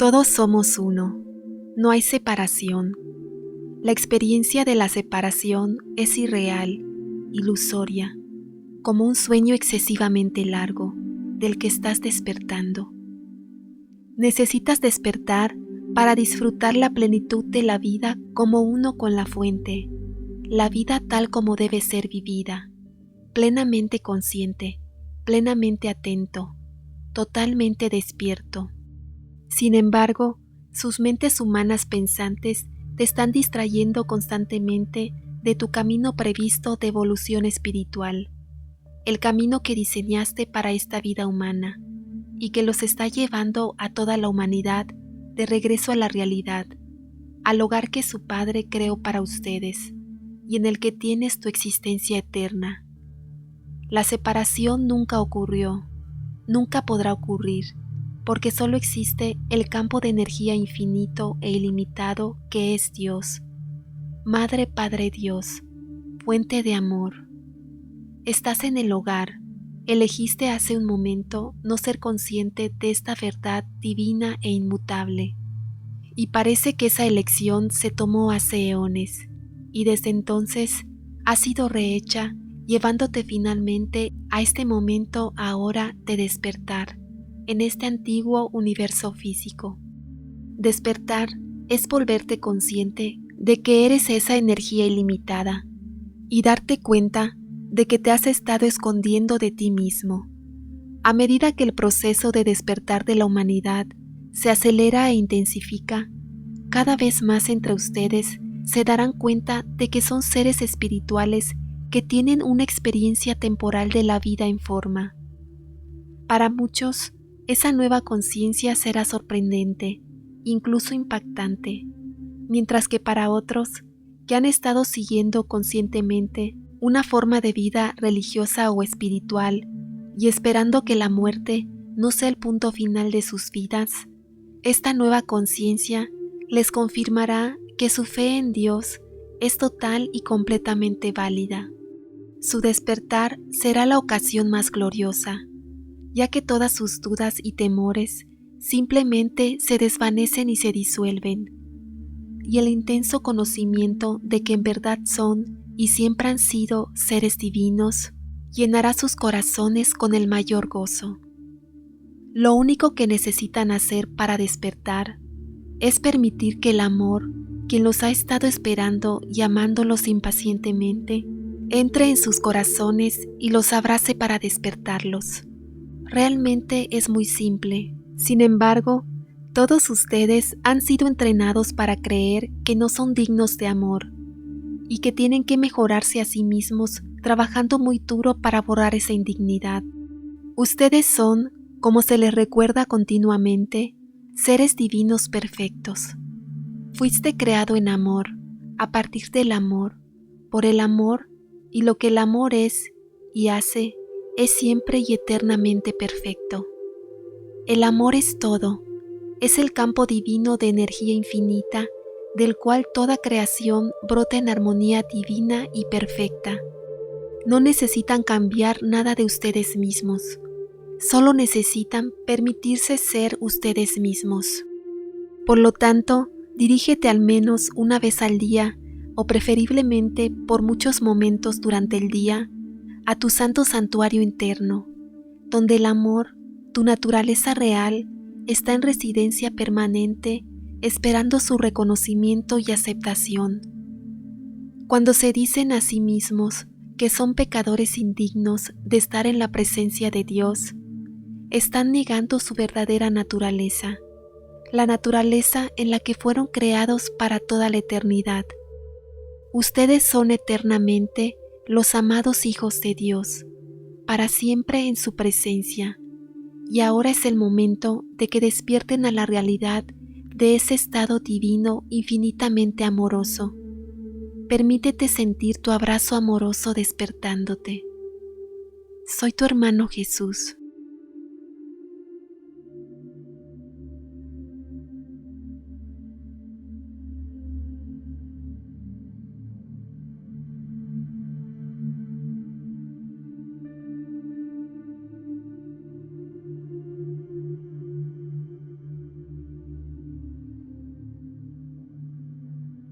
Todos somos uno, no hay separación. La experiencia de la separación es irreal, ilusoria, como un sueño excesivamente largo del que estás despertando. Necesitas despertar para disfrutar la plenitud de la vida como uno con la fuente, la vida tal como debe ser vivida, plenamente consciente, plenamente atento, totalmente despierto. Sin embargo, sus mentes humanas pensantes te están distrayendo constantemente de tu camino previsto de evolución espiritual, el camino que diseñaste para esta vida humana y que los está llevando a toda la humanidad de regreso a la realidad, al hogar que su Padre creó para ustedes y en el que tienes tu existencia eterna. La separación nunca ocurrió, nunca podrá ocurrir, porque solo existe el campo de energía infinito e ilimitado que es Dios, Madre Padre Dios, fuente de amor. Estás en el hogar, elegiste hace un momento no ser consciente de esta verdad divina e inmutable, y parece que esa elección se tomó hace eones, y desde entonces ha sido rehecha, llevándote finalmente a este momento ahora de despertar en este antiguo universo físico. Despertar es volverte consciente de que eres esa energía ilimitada y darte cuenta de que te has estado escondiendo de ti mismo. A medida que el proceso de despertar de la humanidad se acelera e intensifica, cada vez más entre ustedes se darán cuenta de que son seres espirituales que tienen una experiencia temporal de la vida en forma. Para muchos, esa nueva conciencia será sorprendente, incluso impactante, mientras que para otros, que han estado siguiendo conscientemente una forma de vida religiosa o espiritual y esperando que la muerte no sea el punto final de sus vidas, esta nueva conciencia les confirmará que su fe en Dios es total y completamente válida. Su despertar será la ocasión más gloriosa, ya que todas sus dudas y temores simplemente se desvanecen y se disuelven, y el intenso conocimiento de que en verdad son y siempre han sido seres divinos llenará sus corazones con el mayor gozo. Lo único que necesitan hacer para despertar es permitir que el amor, quien los ha estado esperando y amándolos impacientemente, entre en sus corazones y los abrace para despertarlos. Realmente es muy simple. Sin embargo, todos ustedes han sido entrenados para creer que no son dignos de amor y que tienen que mejorarse a sí mismos trabajando muy duro para borrar esa indignidad. Ustedes son, como se les recuerda continuamente, seres divinos perfectos. Fuiste creado en amor, a partir del amor, por el amor, y lo que el amor es y hace es siempre y eternamente perfecto. El amor es todo, es el campo divino de energía infinita del cual toda creación brota en armonía divina y perfecta. No necesitan cambiar nada de ustedes mismos, solo necesitan permitirse ser ustedes mismos. Por lo tanto, dirígete al menos una vez al día, o preferiblemente por muchos momentos durante el día, a tu santo santuario interno, donde el amor, tu naturaleza real, está en residencia permanente, esperando su reconocimiento y aceptación. Cuando se dicen a sí mismos que son pecadores indignos de estar en la presencia de Dios, están negando su verdadera naturaleza, la naturaleza en la que fueron creados para toda la eternidad. Ustedes son eternamente los amados hijos de Dios, para siempre en su presencia, y ahora es el momento de que despierten a la realidad de ese estado divino infinitamente amoroso. Permítete sentir tu abrazo amoroso despertándote. Soy tu hermano Jesús.